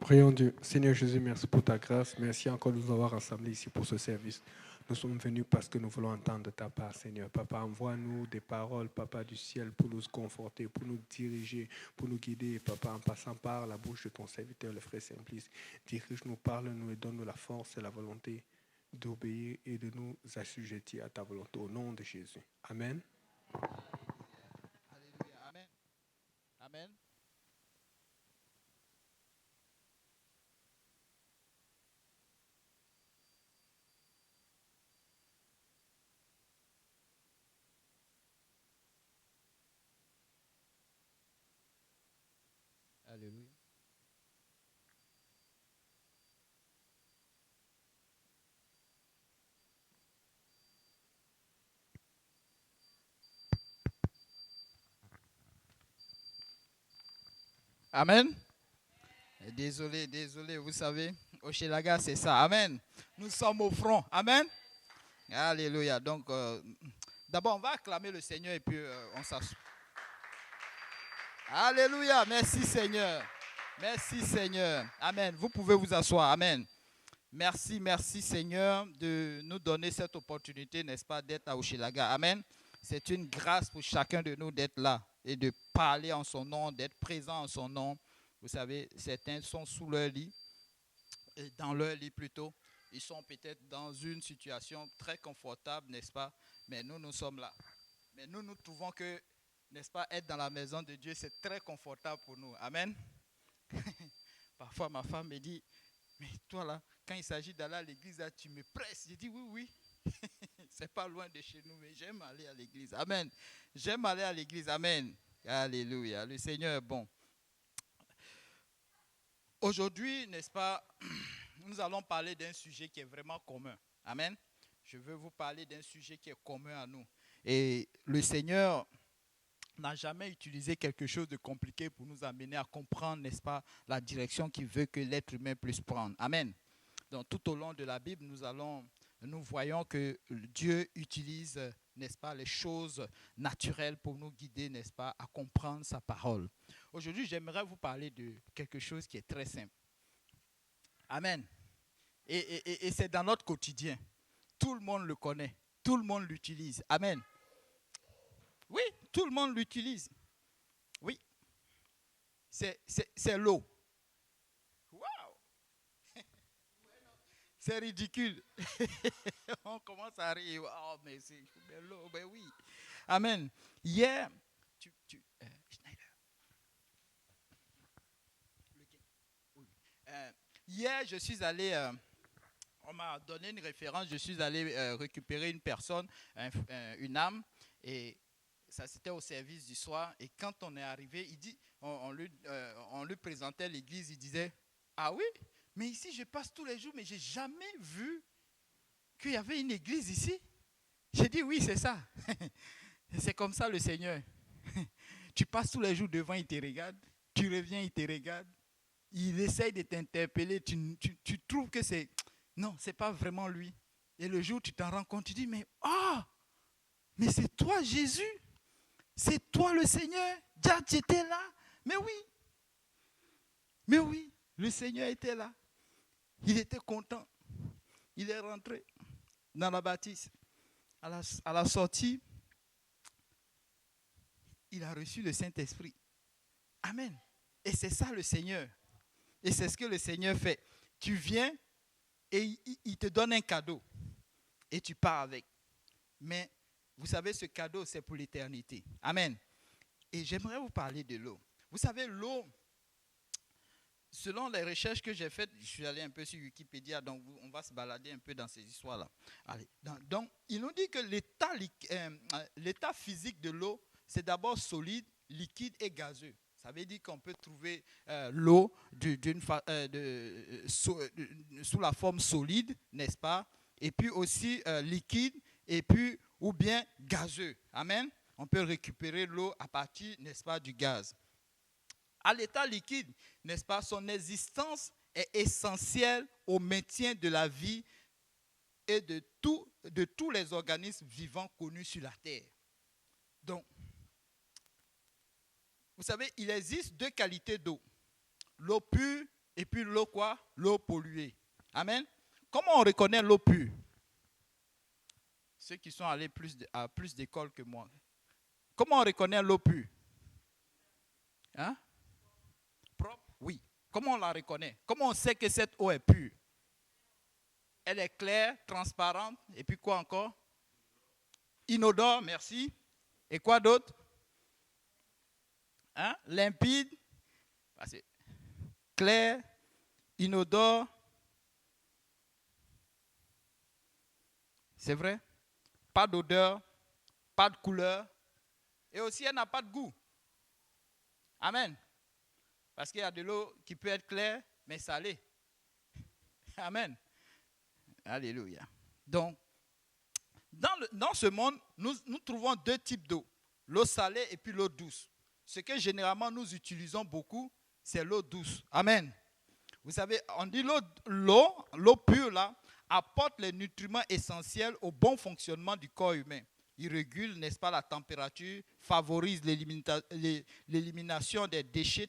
Prions Dieu. Seigneur Jésus, merci pour ta grâce. Merci encore de nous avoir rassemblés ici pour ce service. Nous sommes venus parce que nous voulons entendre de ta part, Seigneur. Papa, envoie-nous des paroles, Papa du ciel, pour nous conforter, pour nous diriger, pour nous guider, Papa, en passant par la bouche de ton serviteur, le frère Simplice. Dirige-nous, parle-nous et donne-nous la force et la volonté d'obéir et de nous assujettir à ta volonté. Au nom de Jésus. Amen. Alléluia. Amen. Amen. Alléluia. Amen. Désolé, vous savez, au Shelaga, c'est ça. Amen. Nous sommes au front. Amen. Alléluia. Donc, d'abord, on va acclamer le Seigneur et puis on s'assoit. Alléluia. Merci Seigneur. Merci Seigneur. Amen. Vous pouvez vous asseoir. Amen. Merci Seigneur de nous donner cette opportunité, n'est-ce pas, d'être à Hochelaga. Amen. C'est une grâce pour chacun de nous d'être là et de parler en son nom, d'être présent en son nom. Vous savez, certains sont sous leur lit, et dans leur lit plutôt. Ils sont peut-être dans une situation très confortable, n'est-ce pas? Mais nous sommes là. Mais nous trouvons que, n'est-ce pas, être dans la maison de Dieu, c'est très confortable pour nous. Amen. Parfois, ma femme me dit, mais toi là, quand il s'agit d'aller à l'église, là, tu me presses. Je dis oui. C'est pas loin de chez nous, mais j'aime aller à l'église. Amen. J'aime aller à l'église. Amen. Alléluia. Le Seigneur est bon. Aujourd'hui, n'est-ce pas, nous allons parler d'un sujet qui est vraiment commun. Amen. Je veux vous parler d'un sujet qui est commun à nous. Et le Seigneur n'a jamais utilisé quelque chose de compliqué pour nous amener à comprendre, n'est-ce pas, la direction qu'il veut que l'être humain puisse prendre. Amen. Donc, tout au long de la Bible, nous voyons que Dieu utilise, n'est-ce pas, les choses naturelles pour nous guider, n'est-ce pas, à comprendre sa parole. Aujourd'hui, j'aimerais vous parler de quelque chose qui est très simple. Amen. Et c'est dans notre quotidien. Tout le monde le connaît. Tout le monde l'utilise. Amen. Oui, tout le monde l'utilise. Oui. C'est l'eau. Waouh! C'est ridicule. On commence à rire. Oh, mais c'est l'eau. Ben oui. Amen. Hier, hier, je suis allé, on m'a donné une référence, je suis allé récupérer une personne, une âme, et ça c'était au service du soir. Et quand on est arrivé, il dit, on lui présentait l'église, il disait, ah oui, mais ici je passe tous les jours, mais j'ai jamais vu qu'il y avait une église ici. J'ai dit oui, c'est ça. C'est comme ça le Seigneur. Tu passes tous les jours devant, il te regarde, tu reviens, il te regarde. Il essaye de t'interpeller, tu trouves que c'est... Non, ce n'est pas vraiment lui. Et le jour où tu t'en rends compte, tu dis, mais mais c'est toi Jésus, c'est toi le Seigneur, déjà tu étais là. Mais oui, le Seigneur était là. Il était content. Il est rentré dans la bâtisse. À la sortie, il a reçu le Saint-Esprit. Amen. Et c'est ça le Seigneur. Et c'est ce que le Seigneur fait. Tu viens et il te donne un cadeau. Et tu pars avec. Mais vous savez, ce cadeau, c'est pour l'éternité. Amen. Et j'aimerais vous parler de l'eau. Vous savez, l'eau, selon les recherches que j'ai faites, je suis allé un peu sur Wikipédia, donc on va se balader un peu dans ces histoires-là. Allez, donc, il nous dit que l'état physique de l'eau, c'est d'abord solide, liquide et gazeux. Ça veut dire qu'on peut trouver l'eau sous la forme solide, n'est-ce pas? Et puis aussi liquide, et puis ou bien gazeux. Amen. On peut récupérer l'eau à partir, n'est-ce pas, du gaz. À l'état liquide, n'est-ce pas, son existence est essentielle au maintien de la vie et de tous les organismes vivants connus sur la terre. Donc, vous savez, il existe deux qualités d'eau, l'eau pure et puis l'eau quoi? L'eau polluée. Amen. Comment on reconnaît l'eau pure? Ceux qui sont allés à plus d'écoles que moi. Comment on reconnaît l'eau pure? Hein? Propre? Oui. Comment on la reconnaît? Comment on sait que cette eau est pure? Elle est claire, transparente, et puis quoi encore? Inodore, merci. Et quoi d'autre? Hein? Limpide, clair, inodore. C'est vrai? Pas d'odeur, pas de couleur. Et aussi, elle n'a pas de goût. Amen. Parce qu'il y a de l'eau qui peut être claire, mais salée. Amen. Alléluia. Donc, dans ce monde, nous trouvons deux types d'eau. L'eau salée et puis l'eau douce. Ce que généralement nous utilisons beaucoup, c'est l'eau douce. Amen. Vous savez, on dit l'eau pure là, apporte les nutriments essentiels au bon fonctionnement du corps humain. Il régule, n'est-ce pas, la température, favorise l'élimination des déchets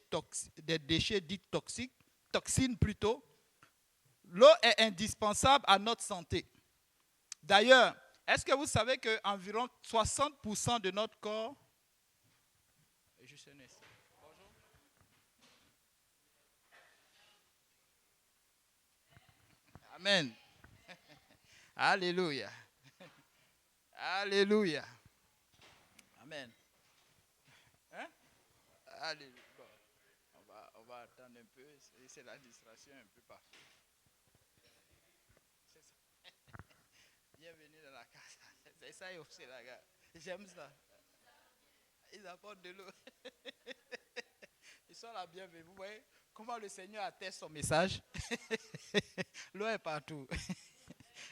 dits toxiques, toxines plutôt. L'eau est indispensable à notre santé. D'ailleurs, est-ce que vous savez qu'environ 60% de notre corps... Bonjour. Amen. Alléluia. Alléluia. Amen. Hein? Alléluia. Bon, on va attendre un peu. C'est la distraction un peu partout. C'est ça. Bienvenue dans la casa. C'est ça, c'est la gare. J'aime ça. Ils apportent de l'eau. Ils sont la bienvenue. Vous voyez comment le Seigneur atteste son message? L'eau est partout.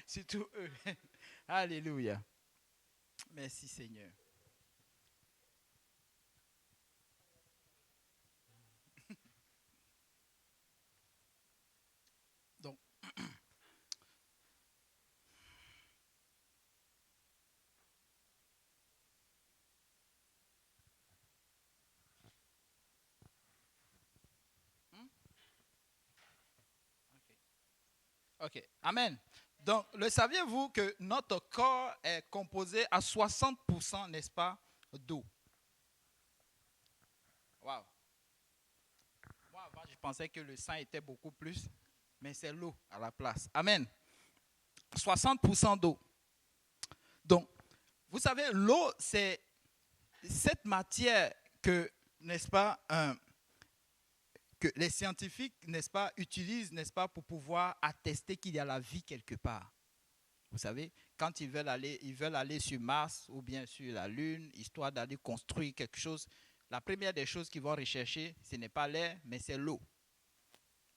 Surtout eux. Alléluia. Merci Seigneur. Donc, ok. Amen. Donc, le saviez-vous que notre corps est composé à 60%, n'est-ce pas, d'eau? Wow. Moi, avant, je pensais que le sang était beaucoup plus, mais c'est l'eau à la place. Amen. 60% d'eau. Donc, vous savez, l'eau, c'est cette matière que, n'est-ce pas, que les scientifiques, n'est-ce pas, utilisent, n'est-ce pas, pour pouvoir attester qu'il y a la vie quelque part. Vous savez, quand ils veulent aller sur Mars ou bien sur la Lune, histoire d'aller construire quelque chose, la première des choses qu'ils vont rechercher, ce n'est pas l'air, mais c'est l'eau.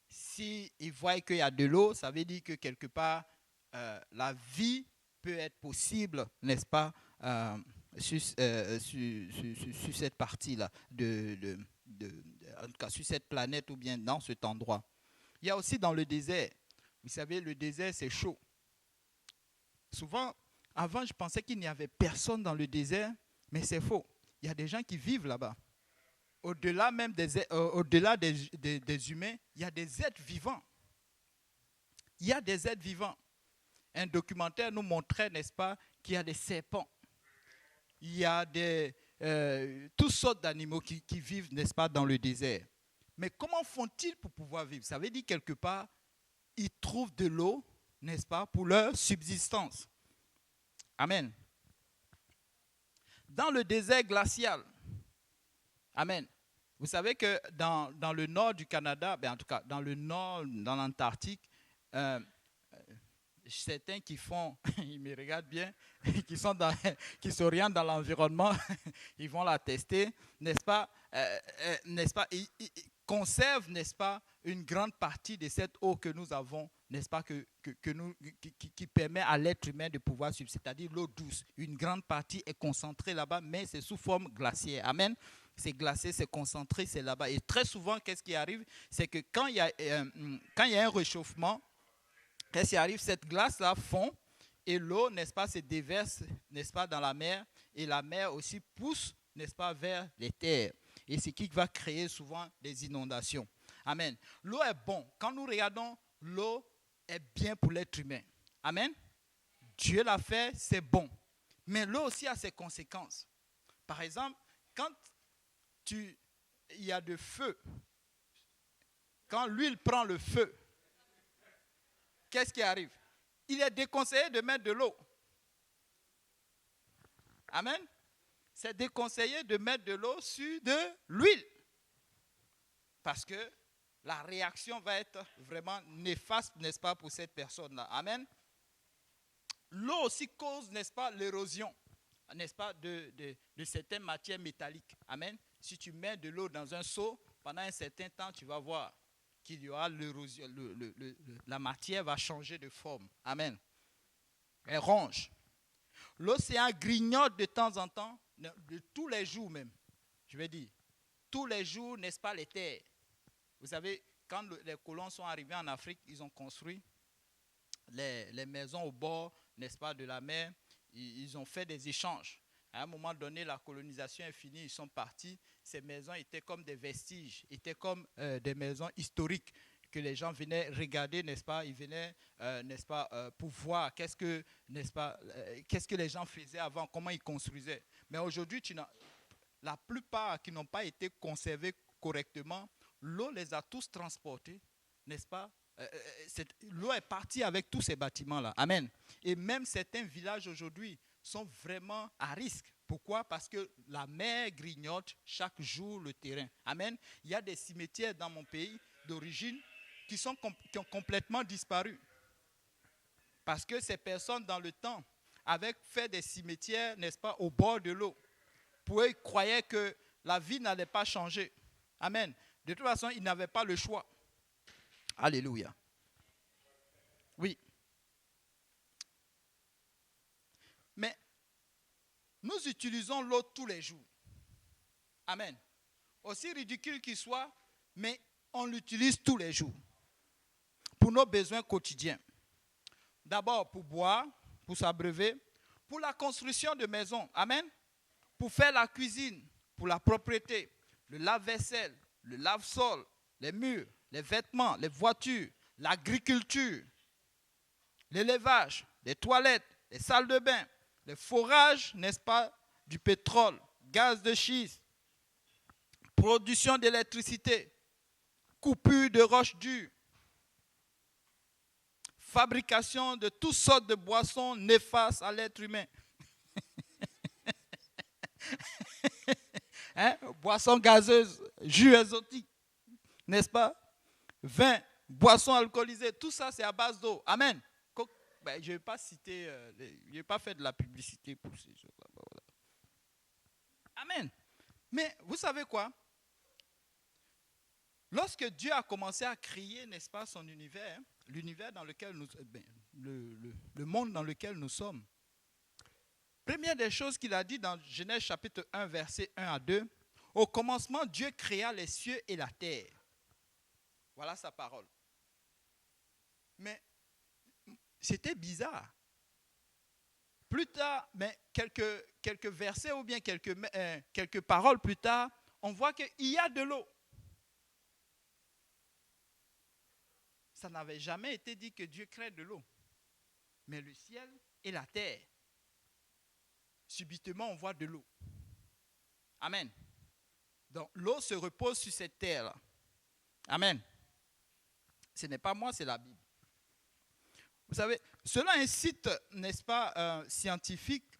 S'ils voient qu'il y a de l'eau, ça veut dire que quelque part, la vie peut être possible, n'est-ce pas, sur cette partie-là, en tout cas sur cette planète ou bien dans cet endroit. Il y a aussi dans le désert. Vous savez, le désert, c'est chaud. Souvent, avant, je pensais qu'il n'y avait personne dans le désert, mais c'est faux. Il y a des gens qui vivent là-bas. Au-delà même au-delà des humains, il y a des êtres vivants. Il y a des êtres vivants. Un documentaire nous montrait, n'est-ce pas, qu'il y a des serpents. Il y a toutes sortes d'animaux qui vivent, n'est-ce pas, dans le désert. Mais comment font-ils pour pouvoir vivre? Ça veut dire quelque part, ils trouvent de l'eau, n'est-ce pas, pour leur subsistance. Amen. Dans le désert glacial, amen. Vous savez que dans le nord du Canada, en tout cas dans le nord, dans l'Antarctique, certains qui font, ils me regardent bien, qui s'orientent dans l'environnement, ils vont la tester, n'est-ce pas, ils conservent, n'est-ce pas, une grande partie de cette eau que nous avons, n'est-ce pas, qui permet à l'être humain de pouvoir subsister, c'est-à-dire l'eau douce. Une grande partie est concentrée là-bas, mais c'est sous forme glaciaire. Amen. C'est glacé, c'est concentré, c'est là-bas. Et très souvent, qu'est-ce qui arrive? C'est que quand il y a un réchauffement, qu'est-ce qui arrive? Cette glace-là fond et l'eau, n'est-ce pas, se déverse, n'est-ce pas, dans la mer. Et la mer aussi pousse, n'est-ce pas, vers les terres. Et c'est ce qui va créer souvent des inondations. Amen. L'eau est bon. Quand nous regardons, l'eau est bien pour l'être humain. Amen. Dieu l'a fait, c'est bon. Mais l'eau aussi a ses conséquences. Par exemple, quand il y a de feu, quand l'huile prend le feu, qu'est-ce qui arrive? Il est déconseillé de mettre de l'eau. Amen. C'est déconseillé de mettre de l'eau sur de l'huile. Parce que la réaction va être vraiment néfaste, n'est-ce pas, pour cette personne-là. Amen. L'eau aussi cause, n'est-ce pas, l'érosion, n'est-ce pas, de certaines matières métalliques. Amen. Si tu mets de l'eau dans un seau, pendant un certain temps, tu vas voir qu'il y aura l'érosion, la matière va changer de forme. Amen. Elle ronge. L'océan grignote de temps en temps, de tous les jours même. Je vais dire, tous les jours, n'est-ce pas, les terres. Vous savez, quand les colons sont arrivés en Afrique, ils ont construit les maisons au bord, n'est-ce pas, de la mer. Ils ont fait des échanges. À un moment donné, la colonisation est finie, ils sont partis. Ces maisons étaient comme des vestiges, étaient comme des maisons historiques que les gens venaient regarder, n'est-ce pas? Ils venaient, n'est-ce pas, pour voir qu'est-ce que les gens faisaient avant, comment ils construisaient. Mais aujourd'hui, la plupart qui n'ont pas été conservés correctement, l'eau les a tous transportés, n'est-ce pas? L'eau est partie avec tous ces bâtiments-là. Amen. Et même certains villages aujourd'hui sont vraiment à risque. Pourquoi? Parce que la mer grignote chaque jour le terrain. Amen. Il y a des cimetières dans mon pays d'origine qui ont complètement disparu. Parce que ces personnes, dans le temps, avaient fait des cimetières, n'est-ce pas, au bord de l'eau. Pour eux, ils croyaient que la vie n'allait pas changer. Amen. De toute façon, ils n'avaient pas le choix. Alléluia. Oui. Mais nous utilisons l'eau tous les jours. Amen. Aussi ridicule qu'il soit, mais on l'utilise tous les jours. Pour nos besoins quotidiens. D'abord pour boire, pour s'abreuver, pour la construction de maisons. Amen. Pour faire la cuisine, pour la propreté, le lave-vaisselle, le lave-sol, les murs, les vêtements, les voitures, l'agriculture, l'élevage, les toilettes, les salles de bain, les forages, n'est-ce pas, du pétrole, gaz de schiste, production d'électricité, coupure de roches dures, fabrication de toutes sortes de boissons néfastes à l'être humain. Hein? Boissons gazeuses, jus exotiques, n'est-ce pas? Vin, boissons alcoolisées, tout ça c'est à base d'eau. Amen. Je ne vais pas citer, je ne vais pas faire de la publicité pour ces choses-là. Voilà. Amen. Mais vous savez quoi? Lorsque Dieu a commencé à créer, n'est-ce pas, son univers, l'univers dans lequel nous, le monde dans lequel nous sommes, première des choses qu'il a dit dans Genèse chapitre 1, verset 1 à 2, au commencement, Dieu créa les cieux et la terre. Voilà sa parole. Mais c'était bizarre. Plus tard, mais quelques versets ou bien quelques paroles plus tard, on voit qu'il y a de l'eau. Ça n'avait jamais été dit que Dieu crée de l'eau. Mais le ciel et la terre, subitement on voit de l'eau. Amen. Donc l'eau se repose sur cette terre-là. Amen. Ce n'est pas moi, c'est la Bible. Vous savez, selon un site, n'est-ce pas, scientifique,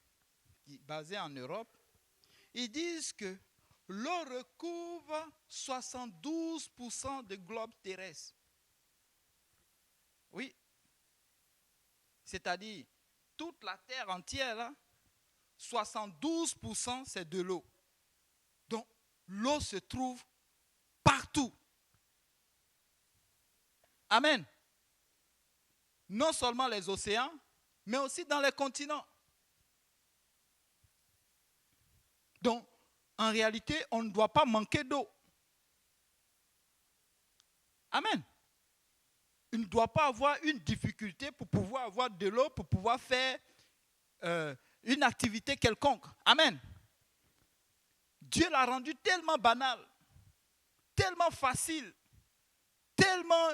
basé en Europe, ils disent que l'eau recouvre 72% du globe terrestre. Oui. C'est-à-dire, toute la terre entière, là, 72% c'est de l'eau. Donc, l'eau se trouve partout. Amen. Non seulement les océans, mais aussi dans les continents. Donc, en réalité, on ne doit pas manquer d'eau. Amen. Il ne doit pas avoir une difficulté pour pouvoir avoir de l'eau, pour pouvoir faire une activité quelconque. Amen. Dieu l'a rendu tellement banal, tellement facile, tellement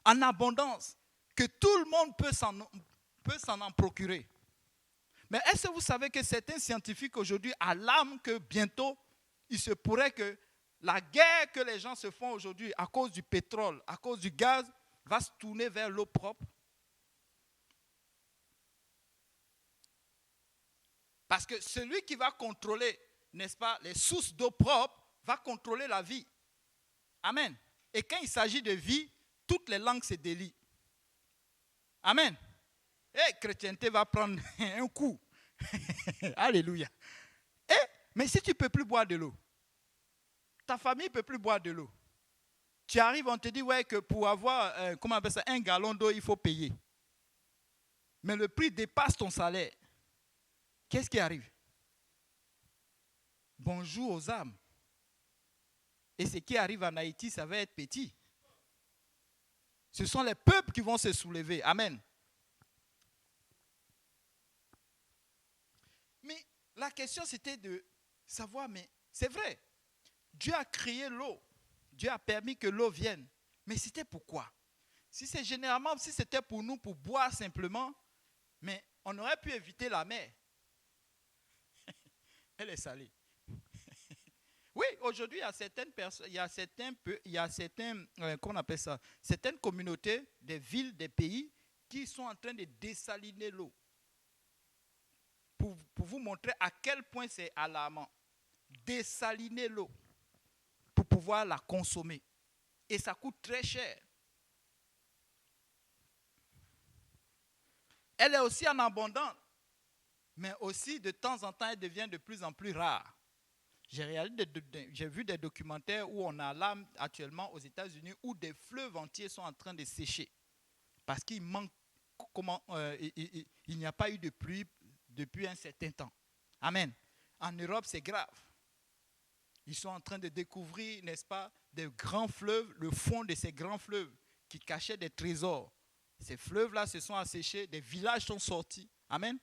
en abondance que tout le monde peut s'en en procurer. Mais est-ce que vous savez que certains scientifiques aujourd'hui alarment que bientôt, il se pourrait que la guerre que les gens se font aujourd'hui à cause du pétrole, à cause du gaz, va se tourner vers l'eau propre? Parce que celui qui va contrôler, n'est-ce pas, les sources d'eau propre, va contrôler la vie. Amen. Et quand il s'agit de vie, toutes les langues se délient. Amen. Et chrétienté va prendre un coup. Alléluia. Mais si tu ne peux plus boire de l'eau, ta famille ne peut plus boire de l'eau. Tu arrives, on te dit ouais, que pour avoir comment on appelle ça, un gallon d'eau, il faut payer. Mais le prix dépasse ton salaire. Qu'est-ce qui arrive? Bonjour aux âmes. Et ce qui arrive en Haïti, ça va être petit. Ce sont les peuples qui vont se soulever. Amen. Mais la question, c'était de savoir, mais c'est vrai, Dieu a créé l'eau. Dieu a permis que l'eau vienne. Mais c'était pourquoi? Si c'était pour nous, pour boire simplement, mais on aurait pu éviter la mer. Elle est salée. Oui, aujourd'hui, il y a certaines personnes, comment on appelle ça, certaines communautés, des villes, des pays, qui sont en train de dessaliner l'eau. Pour vous montrer à quel point c'est alarmant. Dessaliner l'eau pour pouvoir la consommer. Et ça coûte très cher. Elle est aussi en abondance. Mais aussi, de temps en temps, elle devient de plus en plus rare. J'ai vu des documentaires où on a là, actuellement, aux États-Unis, où des fleuves entiers sont en train de sécher. Parce qu'il manque, il n'y a pas eu de pluie depuis un certain temps. Amen. En Europe, c'est grave. Ils sont en train de découvrir, n'est-ce pas, des grands fleuves, le fond de ces grands fleuves qui cachaient des trésors. Ces fleuves-là se sont asséchés, des villages sont sortis. Amen.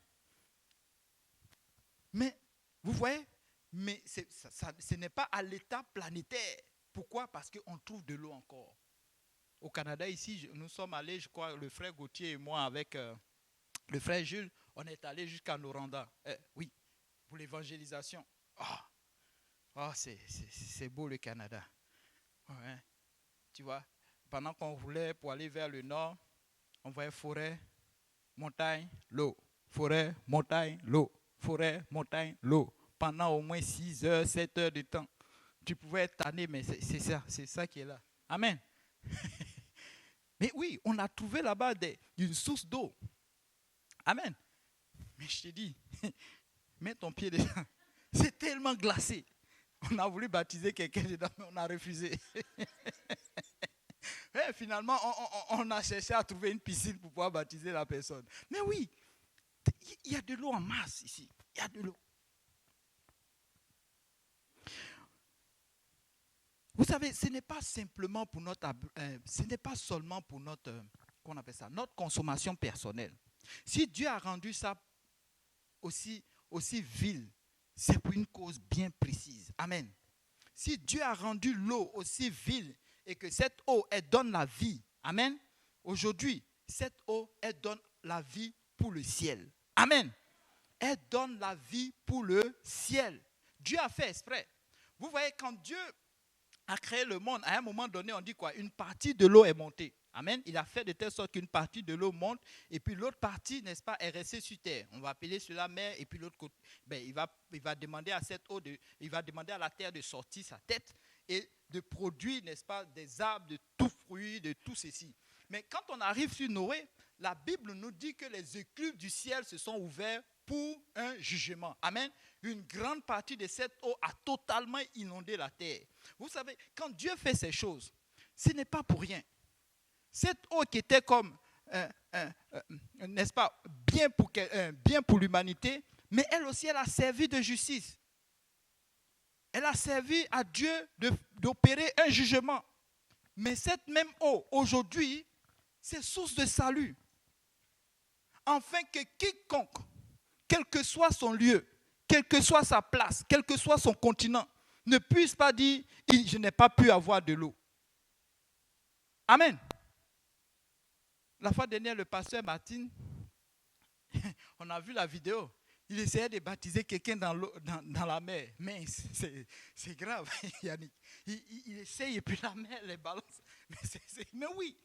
Mais, vous voyez, mais ce n'est pas à l'état planétaire. Pourquoi? Parce qu'on trouve de l'eau encore. Au Canada, ici, nous sommes allés, je crois, le frère Gauthier et moi, avec le frère Jules, on est allés jusqu'à Noranda. Oui, pour l'évangélisation. C'est beau le Canada. Ouais. Tu vois, pendant qu'on roulait pour aller vers le nord, on voyait forêt, montagne, l'eau. Forêt, montagne, l'eau. Forêt, montagne, l'eau. Pendant au moins 6 heures, 7 heures de temps. Tu pouvais être tanné, mais c'est ça qui est là. Amen. Mais oui, on a trouvé là-bas une source d'eau. Amen. Mais je te dis, mets ton pied dedans. C'est tellement glacé. On a voulu baptiser quelqu'un dedans, mais on a refusé. Et finalement, on a cherché à trouver une piscine pour pouvoir baptiser la personne. Mais oui, il y a de l'eau en masse ici. Il y a de l'eau. Vous savez, ce n'est pas simplement pour seulement pour notre consommation personnelle. Si Dieu a rendu ça aussi vil, c'est pour une cause bien précise. Amen. Si Dieu a rendu l'eau aussi vile et que cette eau, elle donne la vie. Amen. Aujourd'hui, cette eau, elle donne la vie pour le ciel. Amen. Elle donne la vie pour le ciel. Dieu a fait exprès. Vous voyez, quand Dieu a créé le monde, à un moment donné, on dit quoi? Une partie de l'eau est montée. Amen. Il a fait de telle sorte qu'une partie de l'eau monte et puis l'autre partie, n'est-ce pas, est restée sur terre. On va appeler cela mer et puis l'autre côté, il va demander à cette eau, il va demander à la terre de sortir sa tête et de produire, n'est-ce pas, des arbres, de tout fruit, de tout ceci. Mais quand on arrive sur Noé, la Bible nous dit que les écluses du ciel se sont ouvertes pour un jugement. Amen. Une grande partie de cette eau a totalement inondé la terre. Vous savez, quand Dieu fait ces choses, ce n'est pas pour rien. Cette eau qui était comme, n'est-ce pas, bien pour l'humanité, mais elle aussi, elle a servi de justice. Elle a servi à Dieu d'opérer un jugement. Mais cette même eau, aujourd'hui, c'est source de salut. Afin que quiconque, quel que soit son lieu, quelle que soit sa place, quel que soit son continent, ne puisse pas dire « je n'ai pas pu avoir de l'eau ». Amen. La fois dernière, le pasteur Martin, on a vu la vidéo. Il essayait de baptiser quelqu'un dans la mer. Mais c'est grave, Yannick. Il essaye et puis la mer les balance. Mais oui,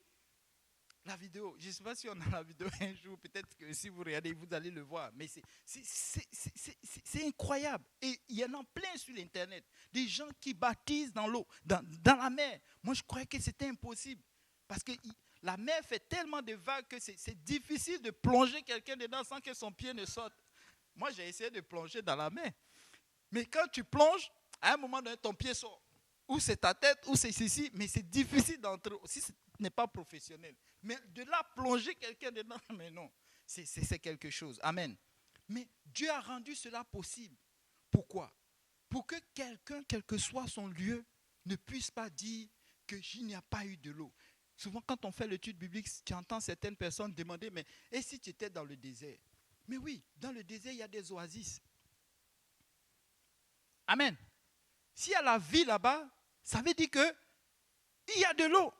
la vidéo. Je ne sais pas si on a la vidéo un jour. Peut-être que si vous regardez, vous allez le voir. Mais c'est incroyable. Et il y en a plein sur l'Internet. Des gens qui baptisent dans l'eau, dans la mer. Moi, je croyais que c'était impossible. Parce que la mer fait tellement de vagues que c'est difficile de plonger quelqu'un dedans sans que son pied ne saute. Moi, j'ai essayé de plonger dans la mer. Mais quand tu plonges, à un moment donné, ton pied sort. Ou c'est ta tête, ou c'est ceci. Mais c'est difficile d'entrer. Si ce n'est pas professionnel. Mais de là, plonger quelqu'un dedans, mais non. C'est quelque chose. Amen. Mais Dieu a rendu cela possible. Pourquoi? Pour que quelqu'un, quel que soit son lieu, ne puisse pas dire qu'il n'y a pas eu de l'eau. Souvent, quand on fait l'étude biblique, tu entends certaines personnes demander, mais et si tu étais dans le désert? Mais oui, dans le désert, il y a des oasis. Amen. S'il y a la vie là-bas, ça veut dire qu'il y a de l'eau.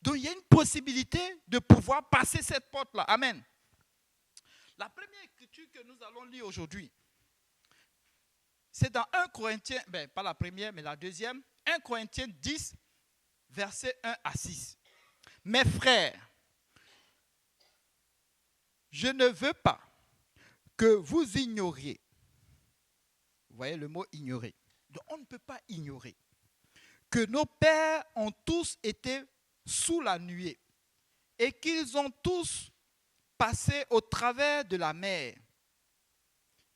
Donc, il y a une possibilité de pouvoir passer cette porte-là. Amen. La première écriture que nous allons lire aujourd'hui, c'est dans 1 Corinthiens, pas la première, mais la deuxième, 1 Corinthiens 10, versets 1 à 6. Mes frères, je ne veux pas que vous ignoriez. Vous voyez le mot ignorer. Donc on ne peut pas ignorer que nos pères ont tous été sous la nuée et qu'ils ont tous passé au travers de la mer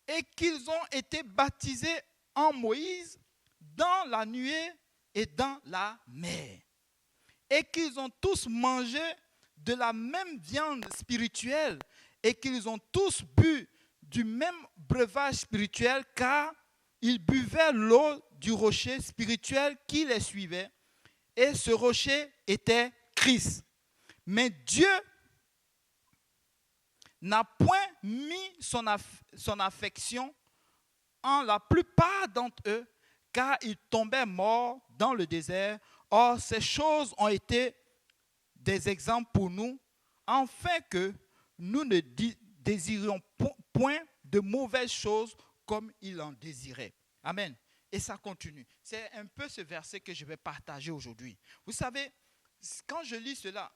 et qu'ils ont été baptisés en Moïse dans la nuée et dans la mer et qu'ils ont tous mangé de la même viande spirituelle et qu'ils ont tous bu du même breuvage spirituel car ils buvaient l'eau du rocher spirituel qui les suivait et ce rocher était Christ. Mais Dieu n'a point mis son affection en la plupart d'entre eux car ils tombaient morts dans le désert. Or, ces choses ont été des exemples pour nous, afin que nous ne désirions point de mauvaises choses comme il en désirait. Amen. Et ça continue. C'est un peu ce verset que je vais partager aujourd'hui. Vous savez, quand je lis cela,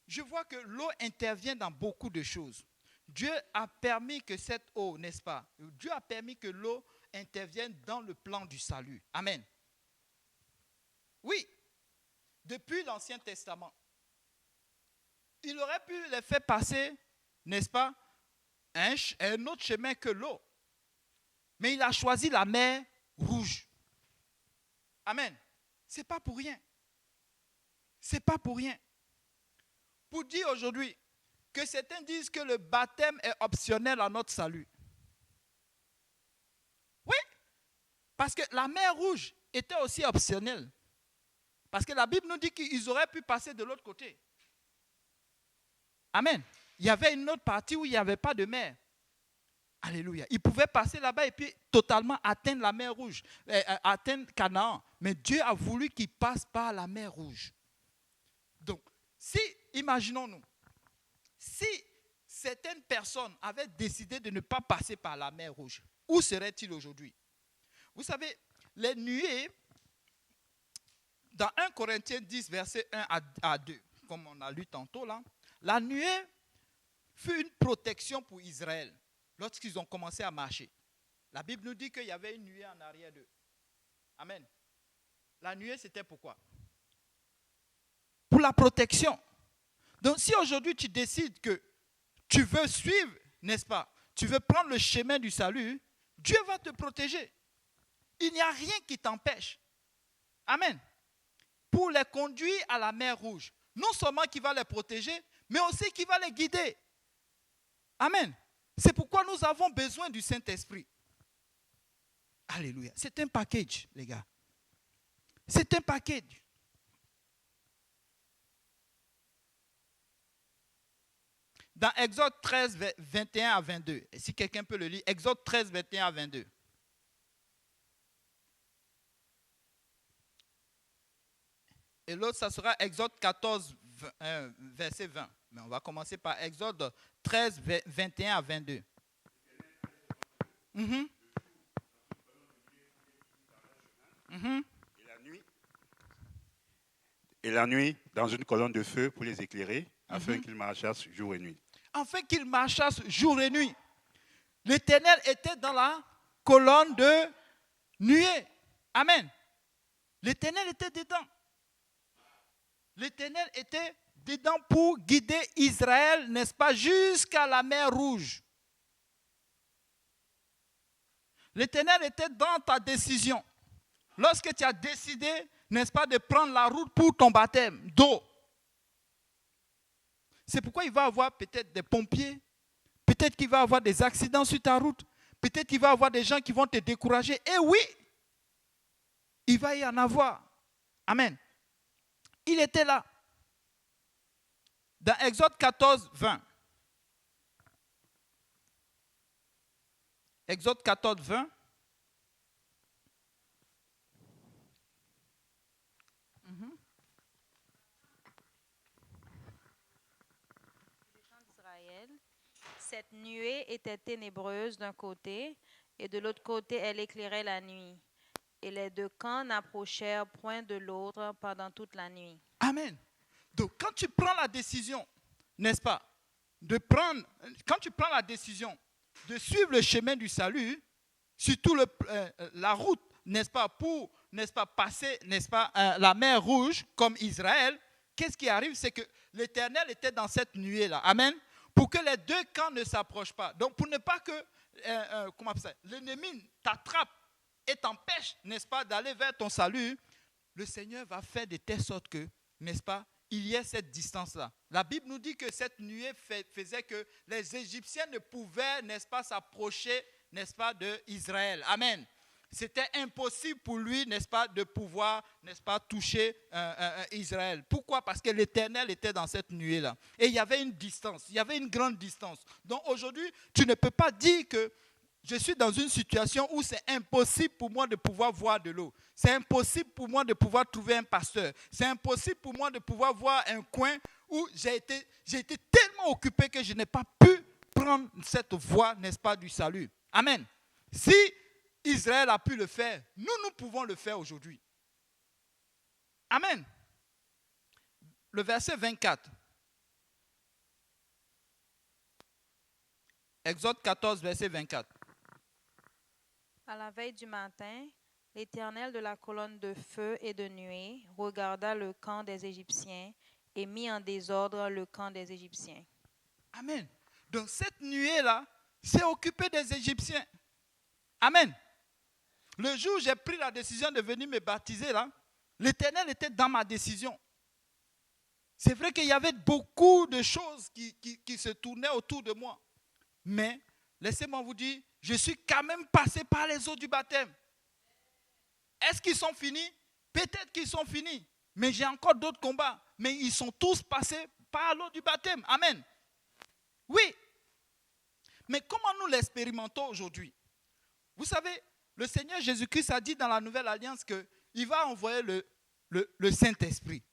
je vois que l'eau intervient dans beaucoup de choses. Dieu a permis que cette eau, n'est-ce pas? Dieu a permis que l'eau intervienne dans le plan du salut. Amen. Oui, depuis l'Ancien Testament, il aurait pu les faire passer, n'est-ce pas, un autre chemin que l'eau. Mais il a choisi la mer Rouge. Amen. Ce n'est pas pour rien. Ce n'est pas pour rien. Pour dire aujourd'hui que certains disent que le baptême est optionnel à notre salut. Oui, parce que la mer Rouge était aussi optionnelle. Parce que la Bible nous dit qu'ils auraient pu passer de l'autre côté. Amen. Il y avait une autre partie où il n'y avait pas de mer. Alléluia. Ils pouvaient passer là-bas et puis totalement atteindre la mer Rouge, atteindre Canaan. Mais Dieu a voulu qu'ils passent par la mer Rouge. Donc, imaginons-nous, si certaines personnes avaient décidé de ne pas passer par la mer Rouge, où seraient-ils aujourd'hui? Vous savez, les nuées, dans 1 Corinthiens 10, verset 1 à 2, comme on a lu tantôt là, la nuée fut une protection pour Israël lorsqu'ils ont commencé à marcher. La Bible nous dit qu'il y avait une nuée en arrière d'eux. Amen. La nuée, c'était pourquoi? Pour la protection. Donc, si aujourd'hui tu décides que tu veux suivre, n'est-ce pas? Tu veux prendre le chemin du salut, Dieu va te protéger. Il n'y a rien qui t'empêche. Amen. Pour les conduire à la mer Rouge. Non seulement qui va les protéger, mais aussi qui va les guider. Amen. C'est pourquoi nous avons besoin du Saint-Esprit. Alléluia. C'est un package, les gars. C'est un package. Dans Exode 13, 21 à 22, et si quelqu'un peut le lire, Exode 13, 21 à 22. Et l'autre, ça sera Exode 14, verset 20. Mais on va commencer par Exode 13, 21 à 22. Mm-hmm. Mm-hmm. Et la nuit, dans une colonne de feu pour les éclairer, afin qu'ils marchassent jour et nuit. Afin qu'ils marchassent jour et nuit. L'Éternel était dans la colonne de nuée. Amen. L'Éternel était dedans. L'Éternel était dedans pour guider Israël, n'est-ce pas, jusqu'à la mer Rouge. L'Éternel était dans ta décision. Lorsque tu as décidé, n'est-ce pas, de prendre la route pour ton baptême d'eau. C'est pourquoi il va y avoir peut-être des pompiers, peut-être qu'il va y avoir des accidents sur ta route, peut-être qu'il va y avoir des gens qui vont te décourager. Et oui, il va y en avoir. Amen. Il était là. Dans Exode 14, 20. Exode 14, 20. Cette nuée était ténébreuse d'un côté, et de l'autre côté, elle éclairait la nuit. Et les deux camps n'approchèrent point de l'autre pendant toute la nuit. Amen. Donc, quand tu prends la décision, n'est-ce pas, quand tu prends la décision de suivre le chemin du salut, surtout la route, n'est-ce pas, pour, n'est-ce pas, passer, n'est-ce pas, la mer Rouge, comme Israël, qu'est-ce qui arrive? C'est que l'Éternel était dans cette nuée-là. Amen. Pour que les deux camps ne s'approchent pas. Donc, pour ne pas que l'ennemi t'attrape et t'empêche, n'est-ce pas, d'aller vers ton salut, le Seigneur va faire de telle sorte que, n'est-ce pas, il y ait cette distance-là. La Bible nous dit que cette nuée faisait que les Égyptiens ne pouvaient, n'est-ce pas, s'approcher, n'est-ce pas, d'Israël. Amen. C'était impossible pour lui, n'est-ce pas, de pouvoir, n'est-ce pas, toucher Israël. Pourquoi? Parce que l'Éternel était dans cette nuée-là. Et il y avait une distance, il y avait une grande distance. Donc aujourd'hui, tu ne peux pas dire que je suis dans une situation où c'est impossible pour moi de pouvoir voir de l'eau. C'est impossible pour moi de pouvoir trouver un pasteur. C'est impossible pour moi de pouvoir voir un coin où j'ai été tellement occupé que je n'ai pas pu prendre cette voie, n'est-ce pas, du salut. Amen. Si Israël a pu le faire, nous pouvons le faire aujourd'hui. Amen. Le verset 24. Exode 14, verset 24. À la veille du matin, l'Éternel de la colonne de feu et de nuée regarda le camp des Égyptiens et mit en désordre le camp des Égyptiens. Amen. Donc cette nuée-là s'est occupée des Égyptiens. Amen. Le jour où j'ai pris la décision de venir me baptiser, là, l'Éternel était dans ma décision. C'est vrai qu'il y avait beaucoup de choses qui se tournaient autour de moi. Mais, laissez-moi vous dire, je suis quand même passé par les eaux du baptême. Est-ce qu'ils sont finis? Peut-être qu'ils sont finis. Mais j'ai encore d'autres combats. Mais ils sont tous passés par l'eau du baptême. Amen. Oui. Mais comment nous l'expérimentons aujourd'hui? Vous savez, le Seigneur Jésus-Christ a dit dans la Nouvelle Alliance qu'il va envoyer le Saint-Esprit.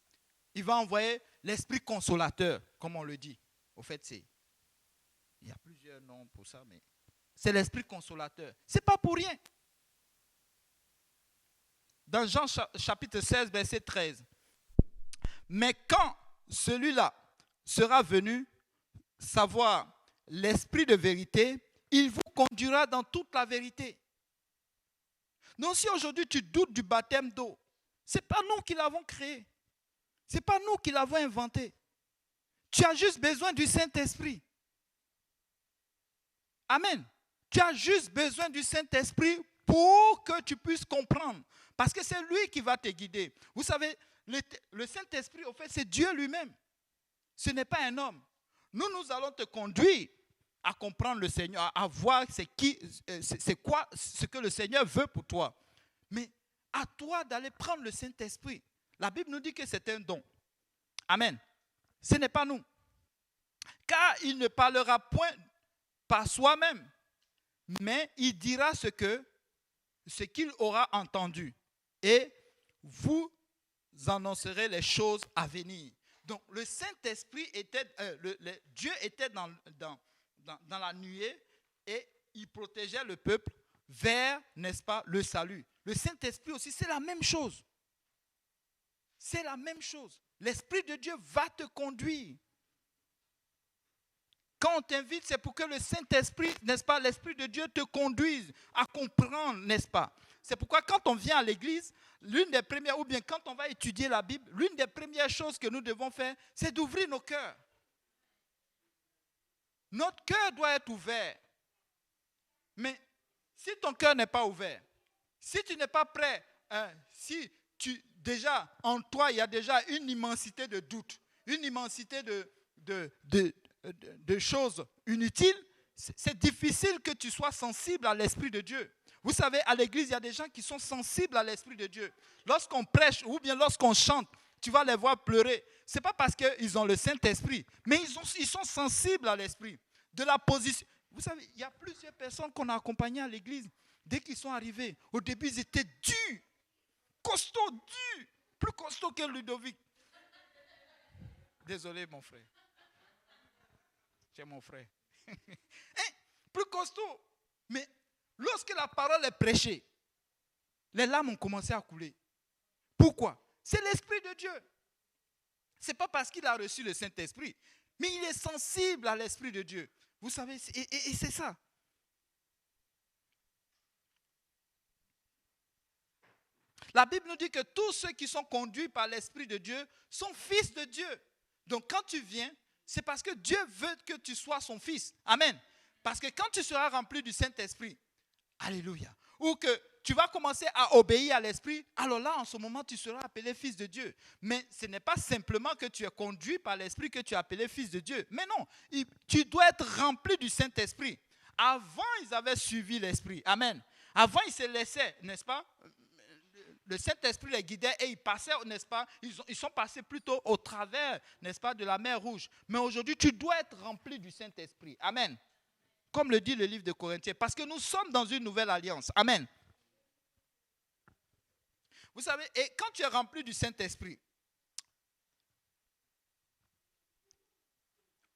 Il va envoyer l'Esprit consolateur, comme on le dit. Au fait, il y a plusieurs noms pour ça, mais c'est l'Esprit consolateur. Ce n'est pas pour rien. Dans Jean chapitre 16, verset 13. Mais quand celui-là sera venu, savoir l'Esprit de vérité, il vous conduira dans toute la vérité. Donc si aujourd'hui tu doutes du baptême d'eau, ce n'est pas nous qui l'avons créé. Ce n'est pas nous qui l'avons inventé. Tu as juste besoin du Saint-Esprit. Amen. Tu as juste besoin du Saint-Esprit pour que tu puisses comprendre. Parce que c'est lui qui va te guider. Vous savez, le Saint-Esprit, au fait, c'est Dieu lui-même. Ce n'est pas un homme. Nous allons te conduire à comprendre le Seigneur, à voir c'est quoi ce que le Seigneur veut pour toi. Mais à toi d'aller prendre le Saint-Esprit. La Bible nous dit que c'est un don. Amen. Ce n'est pas nous. Car il ne parlera point par soi-même, mais il dira ce qu'il aura entendu. Et vous annoncerai les choses à venir. Donc le Saint-Esprit était, Dieu était dans la nuée et il protégeait le peuple vers, n'est-ce pas, le salut. Le Saint-Esprit aussi, c'est la même chose. C'est la même chose. L'Esprit de Dieu va te conduire. Quand on t'invite, c'est pour que le Saint-Esprit, n'est-ce pas, l'Esprit de Dieu te conduise à comprendre, n'est-ce pas? C'est pourquoi quand on vient à l'église, l'une des premières, ou bien quand on va étudier la Bible, l'une des premières choses que nous devons faire, c'est d'ouvrir nos cœurs. Notre cœur doit être ouvert. Mais si ton cœur n'est pas ouvert, si tu n'es pas prêt, si déjà en toi il y a déjà une immensité de doutes, une immensité de choses inutiles, c'est difficile que tu sois sensible à l'Esprit de Dieu. Vous savez, à l'église, il y a des gens qui sont sensibles à l'Esprit de Dieu. Lorsqu'on prêche ou bien lorsqu'on chante, tu vas les voir pleurer. Ce n'est pas parce qu'ils ont le Saint-Esprit, mais ils sont sensibles à l'Esprit. De la position. Vous savez, il y a plusieurs personnes qu'on a accompagnées à l'église. Dès qu'ils sont arrivés, au début, ils étaient durs, costauds, durs, plus costauds que Ludovic. Désolé, mon frère. C'est mon frère. Plus costaud. Mais lorsque la parole est prêchée, les larmes ont commencé à couler. Pourquoi? C'est l'Esprit de Dieu. Ce n'est pas parce qu'il a reçu le Saint-Esprit, mais il est sensible à l'Esprit de Dieu. Vous savez, et c'est ça. La Bible nous dit que tous ceux qui sont conduits par l'Esprit de Dieu sont fils de Dieu. Donc quand tu viens, c'est parce que Dieu veut que tu sois son fils. Amen. Parce que quand tu seras rempli du Saint-Esprit, alléluia, ou que tu vas commencer à obéir à l'Esprit, alors là, en ce moment, tu seras appelé fils de Dieu. Mais ce n'est pas simplement que tu es conduit par l'Esprit que tu es appelé fils de Dieu. Mais non, tu dois être rempli du Saint-Esprit. Avant, ils avaient suivi l'Esprit. Amen. Avant, ils se laissaient, n'est-ce pas? Le Saint-Esprit les guidait et ils passaient, n'est-ce pas? Ils sont passés plutôt au travers, n'est-ce pas, de la mer Rouge. Mais aujourd'hui, tu dois être rempli du Saint-Esprit. Amen. Comme le dit le livre de Corinthiens. Parce que nous sommes dans une nouvelle alliance. Amen. Vous savez, et quand tu es rempli du Saint-Esprit,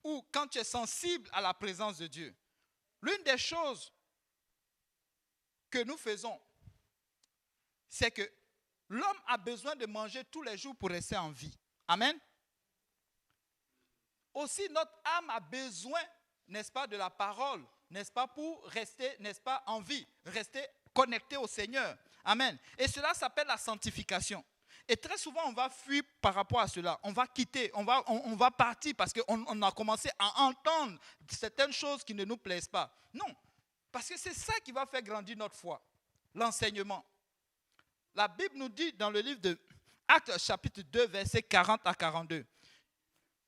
ou quand tu es sensible à la présence de Dieu, l'une des choses que nous faisons, c'est que l'homme a besoin de manger tous les jours pour rester en vie. Amen. Aussi, notre âme a besoin, n'est-ce pas, de la parole, n'est-ce pas, pour rester, n'est-ce pas, en vie, rester connecté au Seigneur. Amen. Et cela s'appelle la sanctification. Et très souvent, on va fuir par rapport à cela. On va quitter, on va partir parce qu'on a commencé à entendre certaines choses qui ne nous plaisent pas. Non, parce que c'est ça qui va faire grandir notre foi, l'enseignement. La Bible nous dit dans le livre de Actes chapitre 2, versets 40 à 42.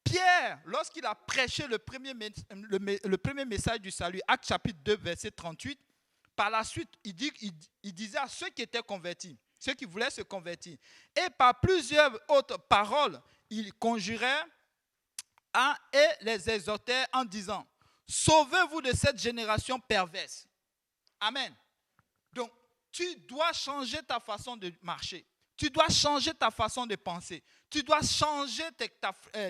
Pierre, lorsqu'il a prêché le premier message du salut, Actes chapitre 2, verset 38, par la suite, il disait à ceux qui étaient convertis, ceux qui voulaient se convertir, et par plusieurs autres paroles, il conjurait et les exhortait en disant, sauvez-vous de cette génération perverse. Amen. Donc, tu dois changer ta façon de marcher. Tu dois changer ta façon de penser. Tu dois changer